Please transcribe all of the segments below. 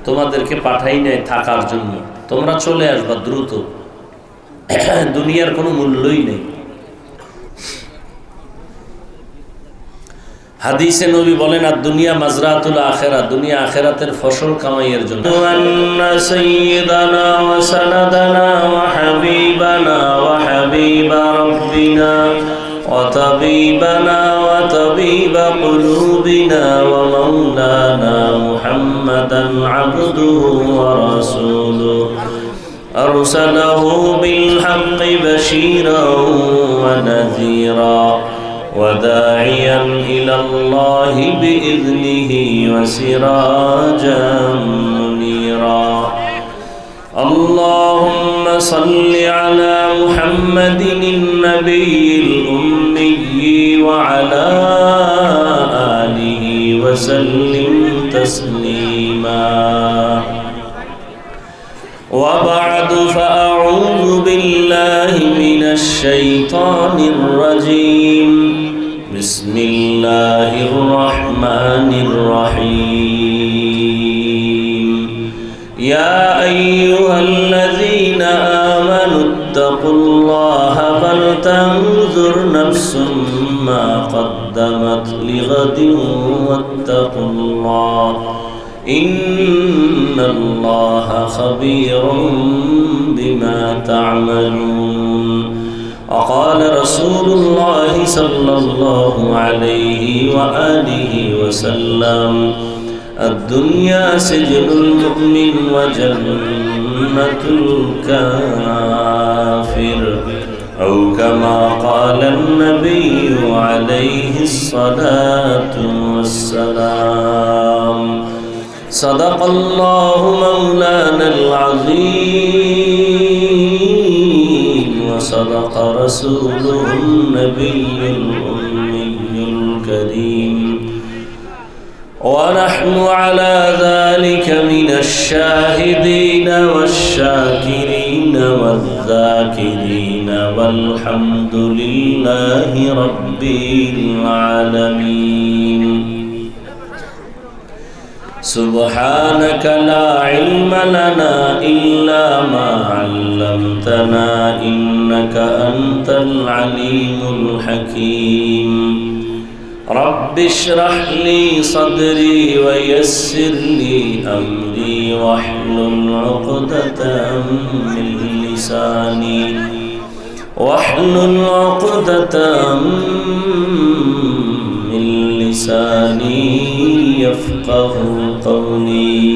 তোমাদেরকে পাঠাই নাই থাকার জন্য, তোমরা চলে আসবা দ্রুত, দুনিয়ার কোনো মূল্যই নেই। হাদিসে নবী বলেন, আর দুনিয়া মাজরাতুল আখিরা, দুনিয়া আখিরাতের ফসল কামাইয়ের জন্য। ওয়ান্না সাইয়্যিদানা ওয়া সানাদানা ওয়া হাবিবানা ওয়া হাবিবা রাব্বিনা ওয়া তাবিবানা ওয়া তাবিবা কুলুবিনা ওয়া মাওলানা মুহাম্মাদান আবদুহু ওয়া রাসূলুহু আরসালাহু বিল হাক্কি বাশীরাও ওয়া নাযীরা وداعيا إلى الله بإذنه وسراجا منيرا اللهم صل على محمد النبي الأمي وعلى آله وسلم تسليما وبعد فأعوذ بالله من الشيطان الرجيم بسم الله الرحمن الرحيم يا أيها الذين آمنوا اتقوا الله ولتنظر نفس ما قدمت لغد واتقوا الله إن الله خبير بما تعملون وقال رسول الله صلى الله عليه وآله وسلم الدنيا سجن المؤمن وجنة الكافر أو كما قال النبي عليه الصلاة والسلام صدق الله مولانا العظيم وصدق رسوله النبي الأمي الكريم ونحن على ذلك من الشاهدين والشاكرين والذاكرين والحمد لله رب العالمين سبحانك لا علم لنا إلا ما علمتنا إنك أنت العليم الحكيم رب اشرح لي صدري ويسر لي أمري واحلل عقدة من لساني يفقهوا قولي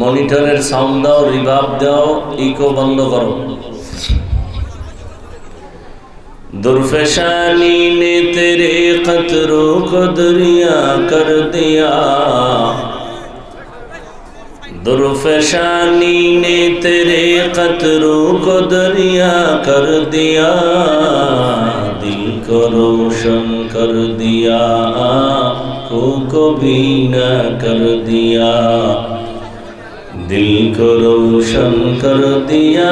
মনিটরের সাউন্ড দাও, রিভার্ব দাও, ইকো বন্ধ করো। दुर्फशानी ने तेरे कतरों को दरिया कर दिया, दुर्फशानी ने तेरे कतरों को दरिया कर दिया, दिल को रोशन कर दिया, आँखों को बीना कर दिया, दिल को रोशन कर दिया,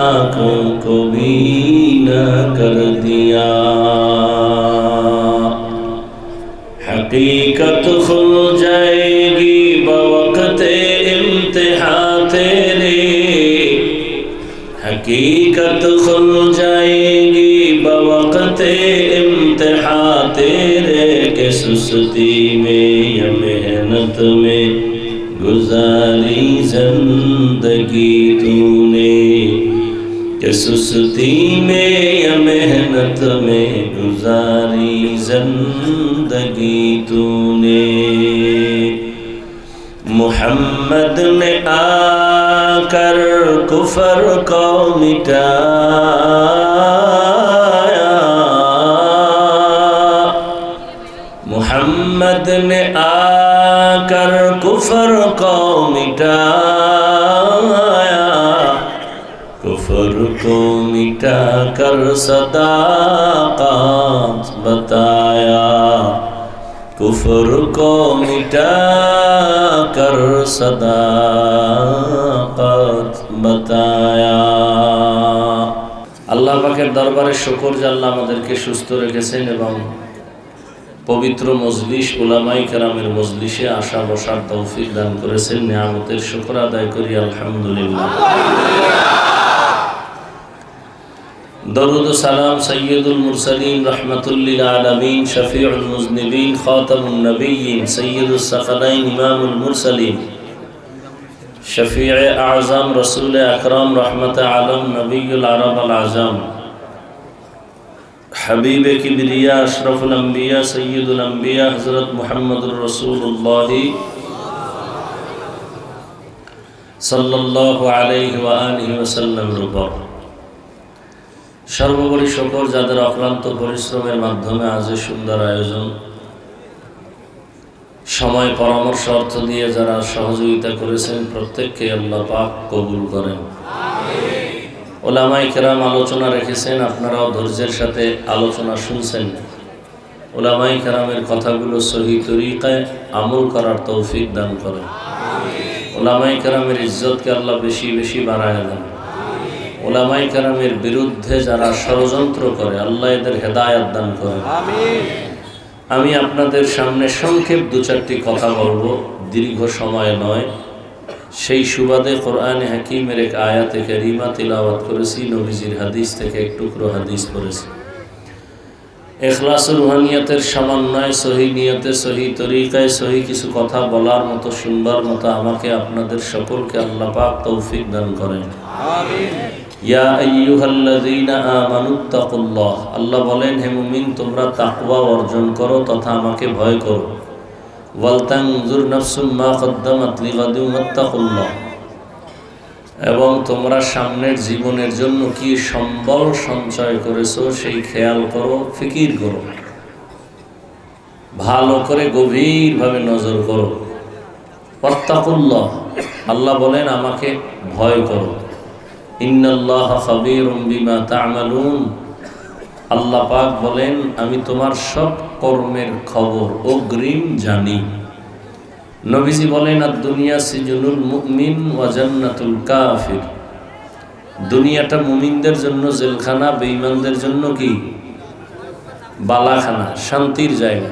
आँखों को बीना कर दिया। हकीकत खुल जाएगी बवक़्ते इम्तिहान तेरे, हकीकत खुल जाएगी बवक़्ते इम्तिहान तेरे, के सुस्ती में या मेहनत में गुजारी जिंदगी तूने, कि सुस्ती में या मेहनत में गुजारी जिंदगी तूने। मुहम्मद ने आकर कुफर को मिटाया, मुहम्मद ने आकर कुफर को मिटाया, कुफर को मिटा कर सदाक़त बताया, कुफर को मिटा कर सदाक़त बताया। আল্লাহ পাকের দরবারে শুকর যে আল্লাহ আমাদেরকে সুস্থ রেখেছেন এবং পবিত্র মজলিস উলামায়ে কেরামের মজলিসে আসা বসার তৌফিক দান করেছেন। নিয়ামতের শুকর আদায় করি আলহামদুলিল্লাহ। দরুদ ও সালাম সৈয়দুল মুরসালিন রাহমাতুল লিল আলামিন শফিউল মুজনিবিন খাতামুন নবিয়্যিন সৈয়দুস সাকালাইন ইমামুল মুরসালিন শফিয়ে আযম রাসূল আকরাম রহমতে আলম নবিয়ুল আরব আল আযম হাবিব কিবরিয়া আশরাফুল আম্বিয়া সৈয়দুল আম্বিয়া হযরত মুহাম্মদুর রাসূলুল্লাহ সাল্লাল্লাহু আলাইহি ওয়া আলিহি ওয়াসাল্লামের উপর সর্বোপরি শুকর যাদের অক্লান্ত পরিশ্রমের মাধ্যমে আজ সুন্দর আয়োজন, সময় পরামর্শ অর্থ দিয়ে যারা সহযোগিতা করেছেন প্রত্যেককে আল্লাহ পাক কবুল করেন। উলামায়ে কেরাম আলোচনা রেখেছেন, আপনারাও ধৈর্যের সাথে আলোচনা শুনছেন। উলামায়ে কেরামের কথাগুলো সহি তরিকায় আমল করার তৌফিক দান করেন। উলামায়ে কেরামের ইজ্জতকে আল্লাহ বেশি বেশি বাড়ায় দেন। উলামায়ে কেরামের বিরুদ্ধে যারা ষড়যন্ত্র করে আল্লাহ এদের হেদায়েত দান করেন। আমি আপনাদের সামনে সংক্ষেপ দু চারটি কথা বলবো, দীর্ঘ সময় নয়। সেই সুবাদে কোরআনে হাকিমের এক আয়াতে কারিমা তিলাওয়াত করেছি, নবীজির হাদিস থেকে এক টুকরো হাদিস পড়েছি। ইখলাসুর রুহানিয়াতের সমন্বয়ে সহি নিয়তে সহি তরিকায় সহি কিছু কথা বলার মতো শুনবার মতো আমাকে আপনাদের সকলকে আল্লাহ পাক তৌফিক দান করেন। আমিন। ইয়া আইয়ুহাল্লাযীনা আমানুত্তাকুল্লাহ, আল্লাহ বলেন হে মুমিন তোমরা তাকওয়া অর্জন করো তথা আমাকে ভয় করো। ওয়ালতানজুর নাফসুম মা কদ্দামাত লিগাদিন ওয়াত্তাকুল্লাহ, এবং তোমরা সামনের জীবনের জন্য কি সম্বল সঞ্চয় করেছো সেই খেয়াল করো, ফিকির করো, ভালো করে গভীরভাবে নজর করো। ওয়াত্তাকুল্লাহ, আল্লাহ বলেন আমাকে ভয় করো। ইন্নাল্লাহা খাবীরুম বিমা তা'মালুন, আল্লাহ পাক বলেন আমি তোমার সব কর্মের খবর অগ্রিম জানি। নবীজি বলেন আদ-দুনিয়া সিজনুল মুমিন ওয়া জান্নাতুল কাফির, দুনিয়াটা মুমিনদের জন্য জেলখানা, বেঈমানদের জন্য কি বালাখানা, শান্তির জায়গা।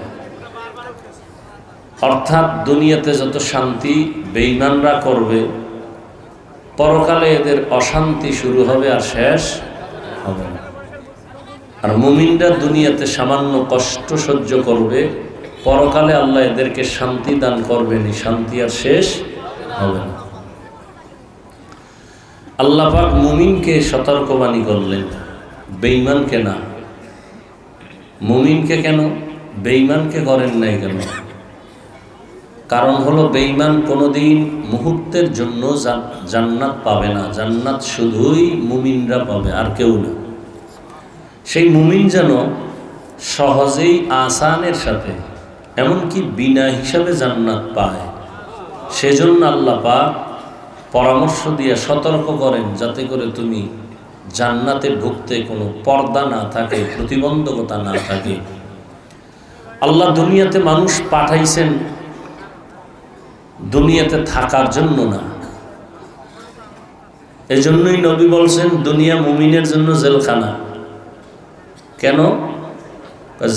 অর্থাৎ দুনিয়াতে যত শান্তি বেঈমানরা করবে, পরকালে এদের অশান্তি শুরু হবে আর শেষ হবে না। আর মুমিনরা দুনিয়াতে সামান্য কষ্ট সহ্য করবে, পরকালে আল্লাহ এদেরকে শান্তি দান করবেন, শান্তি আর শেষ হবে না। আল্লাহ পাক মুমিনকে সতর্কবাণী করলেন, বেঈমানকে না। মুমিনকে কেন, বেঈমানকে করেন নাই কেন? কারণ হলো বেঈমান কোনোদিন মুহূর্তের জন্য জান্নাত পাবে না। জান্নাত শুধুই মুমিনরা পাবে, আর কেউ না। সেই মুমিন যেন সহজেই আসানের সাথে এমনকি বিনা হিসাবে জান্নাত পায়, সেজন্য আল্লাহ পাক পরামর্শ দিয়ে সতর্ক করেন যাতে করে তুমি জান্নাতে ঢুকতে কোনো পর্দা না থাকে, প্রতিবন্ধকতা না থাকে। আল্লাহ দুনিয়াতে মানুষ পাঠাইছেন দুনিয়াতে থাকার জন্য না। এজন্যই নবী বলছেন দুনিয়া মুমিনের জন্য জেলখানা। কেন?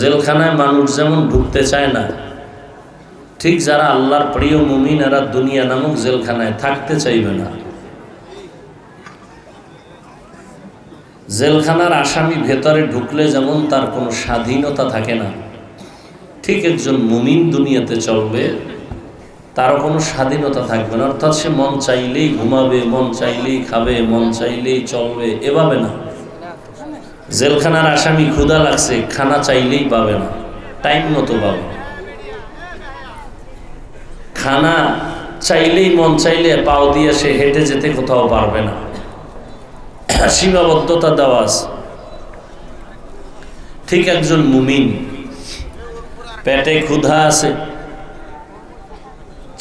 জেলখানায় মানুষ যেমন ঢুকতে চায় না, ঠিক যারা আল্লাহর প্রিয় মুমিন এরা দুনিয়া নামক জেলখানায় থাকতে চাইবে না। জেলখানার আসামি ভেতরে ঢুকলে যেমন তার কোনো স্বাধীনতা থাকে না, ঠিক একজন মুমিন দুনিয়াতে চলবে তারও কোনো স্বাধীনতা থাকবে না। অর্থাৎ সে মন চাইলেই ঘুমাবে, মন চাইলেই খাবে, মন চাইলেই চলবে, এভাবে না। জেলখানার আসামি ক্ষুধা লাগছে, খানা চাইলেই পাবে না, টাইম মতো পাবে। খানা চাইলেই মন চাইলে পাও দিয়ে সে হেঁটে যেতে কোথাও পারবে না, সীমাবদ্ধতা দেওয়া আছে। ঠিক একজন মুমিন পেটে ক্ষুধা আছে,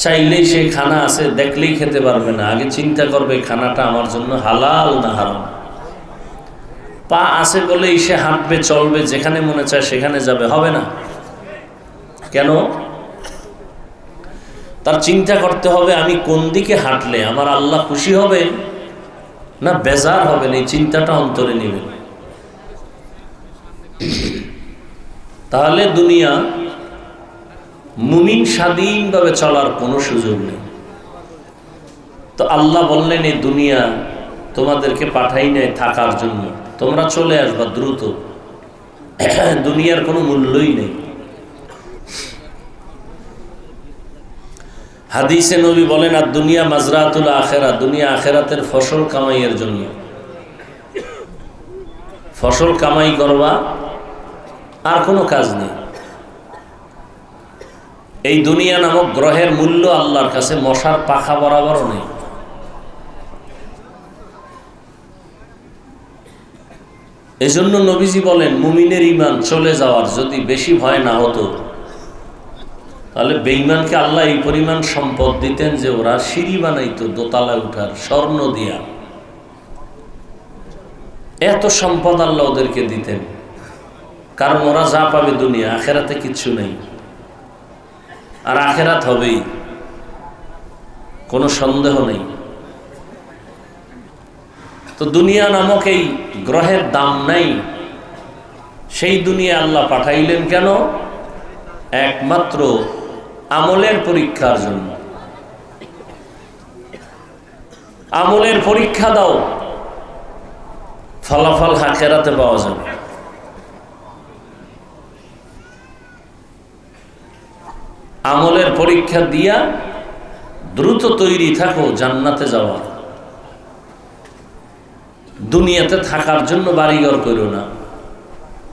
চাইলেই সে খানা আছে, দেখলেই খেতে পারবে না, আগে চিন্তা করবে খানাটা আমার জন্য হালাল না হারাম। পা আছে বলেই সে হাঁটবে, চলবে, যেখানে মনে চায় সেখানে যাবে, হবে না। কেন? তার চিন্তা করতে হবে আমি কোন দিকে হাঁটলে আমার আল্লাহ খুশি হবে না বেজার হবেন, এই চিন্তাটা অন্তরে নেবেন। তাহলে দুনিয়া মুমিন স্বাধীনভাবে চলার কোনো সুযোগ নেই। তো আল্লাহ বললেন এই দুনিয়া তোমাদেরকে পাঠাই নাই থাকার জন্য, তোমরা চলে আসবা দ্রুত, দুনিয়ার কোনো মূল্যই নেই। হাদিসে নবী বলেন আর দুনিয়া মাজরাতুল আখেরা, দুনিয়া আখেরাতের ফসল কামাইয়ের জন্য। ফসল কামাই করবা, আর কোনো কাজ নেই। এই দুনিয়া নামক গ্রহের মূল্য আল্লাহর কাছে মশার পাখা বরাবরও নেই। এই জন্য নবীজি বলেন মুমিনের ঈমান চলে যাওয়ার যদি বেশি ভয় না হতো, তাহলে বেঈমানকে আল্লাহ এই পরিমাণ সম্পদ দিতেন যে ওরা সিঁড়ি বানাইতো দোতলায় উঠার স্বর্ণ দিয়া। এত সম্পদ আল্লাহ ওদেরকে দিতেন, কারণ ওরা যা পাবে দুনিয়া, আখেরাতে কিচ্ছু নেই। আর আখেরাত হবেই, কোনো সন্দেহ নেই। তো দুনিয়া নামক এই গ্রহের দাম নাই, সেই দুনিয়া আল্লাহ পাঠাইলেন কেন? একমাত্র আমলের পরীক্ষার জন্য। আমলের পরীক্ষা দাও, ফলাফল আখিরাতে পাওয়া যাবে। আমলের পরীক্ষা দিয়া দ্রুত তৈরি থাকো জান্নাতে যাওয়া। দুনিয়াতে থাকার জন্য বাড়িঘর করো না,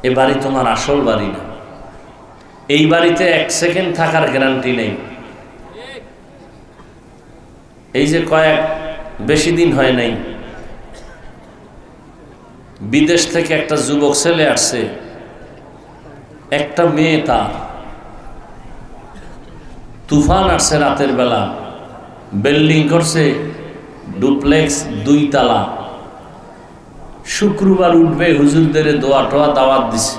এ বাড়ি তোমার আসল বাড়ি না। এই বাড়িতে 1 সেকেন্ড থাকার গ্যারান্টি নেই। এই যে বেশি দিন হয় নাই, বিদেশ থেকে একটা যুবক ছেলে আসছে, একটা মেয়ে, তার তুফান আসছে রাতের বেলা, বিল্ডিং করছে ডুপ্লেক্স 2 তলা, শুক্রবার উঠবে, হুজুরদের দোয়া টোয়া দাওয়াত দিছে।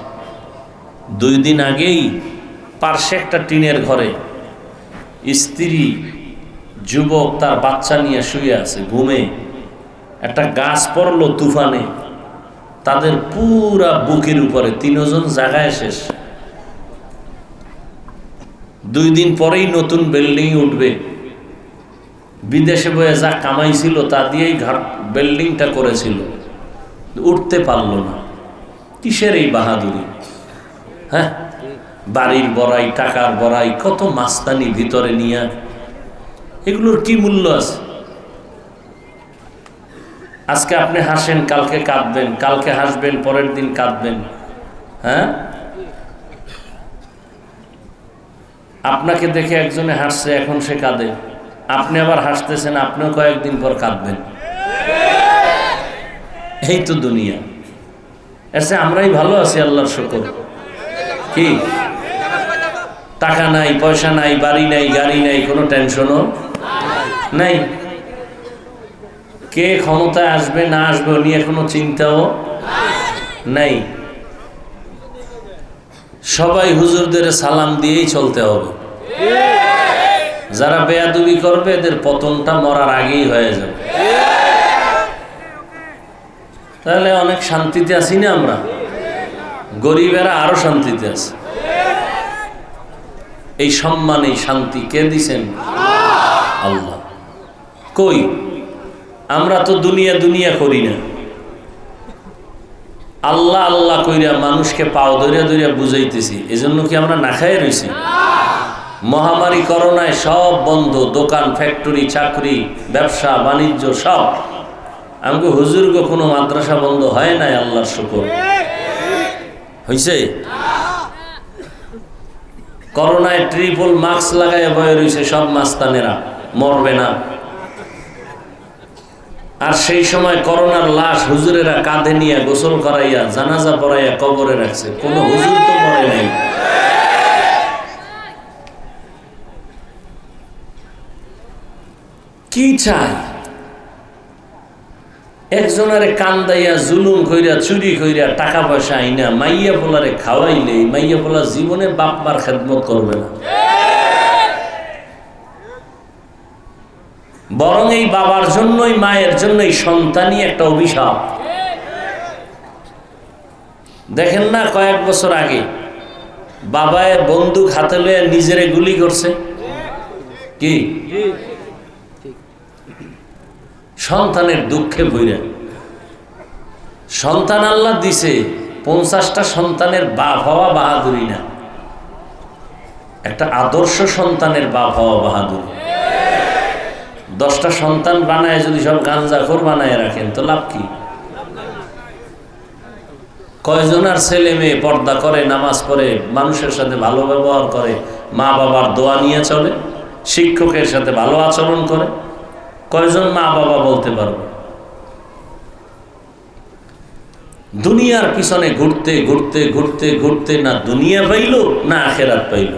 2 দিন আগেই পার্শ্বে একটা টিনের ঘরে স্ত্রী যুবক তার বাচ্চা নিয়ে শুয়ে আছে ঘুমে, একটা গাছ পড়লো তুফানে, তাদের পুরা বুকের উপরে, 3 জন জায়গায় শেষ। 2 দিন পরেই নতুন বিল্ডিং উঠবে, বিদেশে বয়ে যা কামাইছিল তা দিয়েই বিল্ডিংটা করেছিল, উঠতে পারল না। কিসের এই বাহাদুরি? হ্যাঁ, বাড়ির বড়াই, টাকার বড়াই, কত মাস্তানি ভিতরে নিয়ে, এগুলোর কি মূল্য আছে? আজকে আপনি হাসেন, কালকে কাঁদবেন, কালকে হাসবেন, পরের দিন কাঁদবেন। হ্যাঁ, আপনাকে দেখে একজনে হাসছে, এখন সে কাঁদে, আপনি আবার হাসতেছেন, আপনিও কয়েকদিন পর কাঁদবেন। এই তো দুনিয়া। এসে আমরাই ভালো আছি, আল্লাহর শুকর। কি টাকা নাই, পয়সা নাই, বাড়ি নাই, গাড়ি নাই, কোনো টেনশনও নাই। কে ক্ষমতায় আসবে না আসবে নিয়ে কোনো চিন্তাও নাই। সবাই হুজুরদের সালাম দিয়েই চলতে হবে। যারা বেয়াদবি করবে এদের পতনটা মরার আগেই হয়ে যাবে। তাহলে অনেক শান্তিতে আছি না আমরা? গরিবেরা আরো শান্তিতে আছে। এই সম্মান, এই শান্তি কে দিছেন? আল্লাহ। কই আমরা তো দুনিয়া দুনিয়া করি না, আল্লাহ আল্লাহ কইরা মানুষকে পাও ধরিয়া ধরিয়া বুঝাইতেছি। এজন্য কি আমরা না খাই রয়েছি? মহামারী করোনায় সব বন্ধ, দোকান, ফ্যাক্টরি, চাকরি, ব্যবসা বাণিজ্য সব। আমাকে হুজুর গো কোনো মাদ্রাসা বন্ধ হয় নাই, আল্লাহর শুকর। হইছে? করোনায় ট্রিপল মাস্ক লাগাইয়া বয়ে রয়েছে সব মাস্তানেরা, মরবে না। আর সেই সময় করোনার লাশ হুজুরেরা কাঁধে নিয়ে গোসল করাইয়া জানাজা পড়াইয়া কবরে রাখছে, কোনো হুজুর তো মরে নাই। কি চাই? একজনারে কান্দাইয়া জুলুম কইরা, চুরি কইরা, টাকা পয়সা আইনা মাইয়া পোলারে খাওয়াইলে মাইয়া পোলা জীবনে বাপ মার খেদমত করবে না। বরং এই বাবার জন্যই, মায়ের জন্যই সন্তানই একটা অভিশাপ। দেখেন না, কয়েক বছর আগে বাবায় বন্দুক হাতে লয়ে নিজেরে গুলি করছে কি? সন্তানের দুঃখে ভইরা। সন্তান আল্লাহ দিছে, 50টা সন্তানের বাপ হওয়া বাহাদুরি না, একটা আদর্শ সন্তানের বাপ হওয়া বাহাদুরি। 10টা সন্তান বানায় যদি সব গাঞ্জাখোর বানায় রাখেন তো লাভ কি? কয়জনার ছেলে মেয়ে পর্দা করে, নামাজ পড়ে, মানুষের সাথে ভালো ব্যবহার করে, মা বাবার দোয়া নিয়ে চলে, শিক্ষকের সাথে ভালো আচরণ করে? কয়জন মা বাবা বলতে পারবে? দুনিয়ার পিছনে ঘুরতে ঘুরতে ঘুরতে ঘুরতে না দুনিয়া পাইল না আখেরাত পাইল।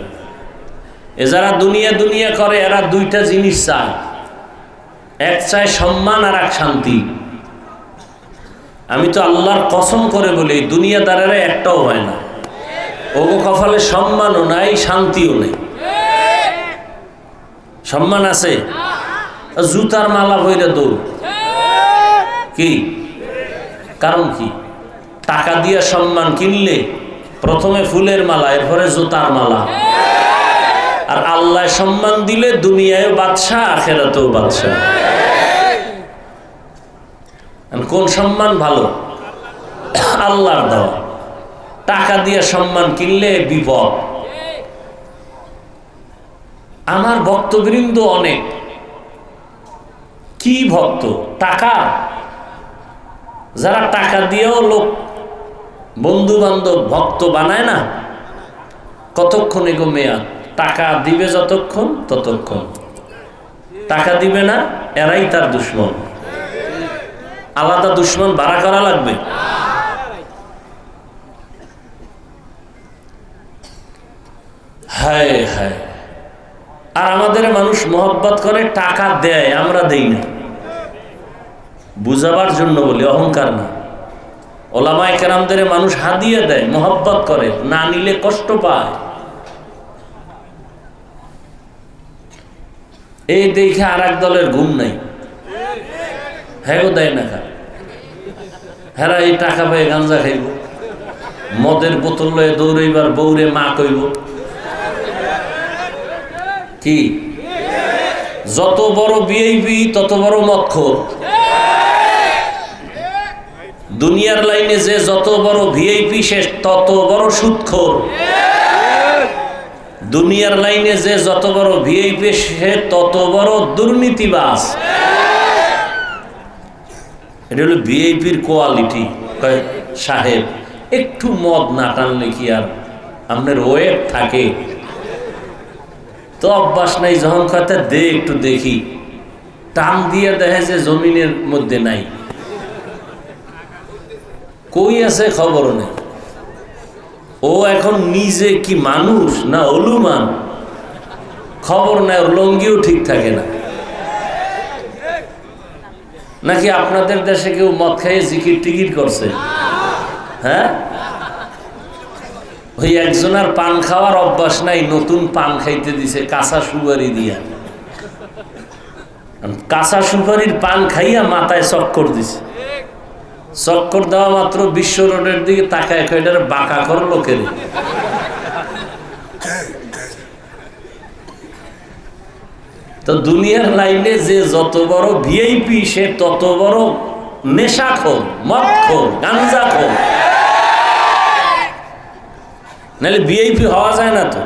এ যারা দুনিয়া দুনিয়া করে এরা দুইটা জিনিস চায়, এক চায় সম্মান আর এক শান্তি। আমি তো আল্লাহর কসম করে বলি দুনিয়াদারেরা একটাও হয় না, ওগো কপালে সম্মানও নাই শান্তিও নেই। সম্মান আছে, জুতার মালা বইরে দৌড় কি কারণ? কি টাকা দিয়ে সম্মান কিনলে প্রথমে ফুলের মালা, এরপরে জুতার মালা। আর আল্লাহ সম্মান দিলে দুনিয়ায় বাদশাহ আখেরাতেও বাদশাহ। কোন সম্মান ভালো? আল্লাহর দেওয়া। টাকা দিয়ে সম্মান কিনলে বিপদ। আমার ভক্তবৃন্দ অনেক, কি ভক্ত? টাকা, যারা টাকা দিয়েও লোক বন্ধু বান্ধব ভক্ত বানায় না, কতক্ষণ এগো মেয়াদ? টাকা দিবে যতক্ষণ ততক্ষণ, টাকা দিবে না এরাই তার দুশ্মন। আলাদা দুশ্মন ভাড়া করা লাগবে। হায় হায়। আর আমাদের মানুষ মহব্বত করে, টাকা দেয়, আমরা দেই না। বুঝাবার জন্য বলি, অহংকার না। ওলামায়ে কেরামদের মানুষ হাদিয়া দেয়, মহব্বত করে, না নিলে কষ্ট পায়। এই দেখে আর এক দলের ঘুম নাই, হ্যাঁ দেয় না খা। হেরা এই টাকা পেয়ে গাঞ্জা খাইব, মদের বোতল লয়ে দৌড়াইবার বউরে মা কইব কি? যত বড় ভিআইপি তত বড় মদখোর। দুনিয়ার লাইনে যে যত বড় ভিআইপি সে তত বড় সুদখোর। দুনিয়ার লাইনে যে যত বড় ভিআইপি সে তত বড় দুর্নীতিবাজ। এটা হলো ভিআইপির কোয়ালিটি। সাহেব একটু মদ না টানলে কি আর আপনার ওয়েট থাকে? তো অভ্যাস নাই, যখন কথা দে একটু দেখি, টান দিয়ে দেখে যে জমিনের মধ্যে নাই, কই আছে খবরও নেই। ও এখন নিজে কি মানুষ না অলুমান, খবর নাই। ওর লঙ্গিও ঠিক থাকে না। নাকি আপনাদের দেশে কেউ মদ খাইয়ে জিকির টিকির করছে? হ্যাঁ, ওই একজনের পান খাওয়ার অভ্যাস নাই, নতুন পান খাইতে দিছে কাঁচা সুপারি দিয়া। কাঁচা সুপারির পান খাইয়া মাথায় চক্কর দিছে। চক্কর দেওয়া মাত্র বিশ্ব রোডের দিকে তাকায় কয়টার বাঁকা কর লোকের। তো দুনিয়ার লাইনে যে যত বড় ভিআইপি সে তত বড় নেশাখোর, মদখোর, গাঞ্জাখোর। নাহলে ভিআইপি হওয়া যায় না তো।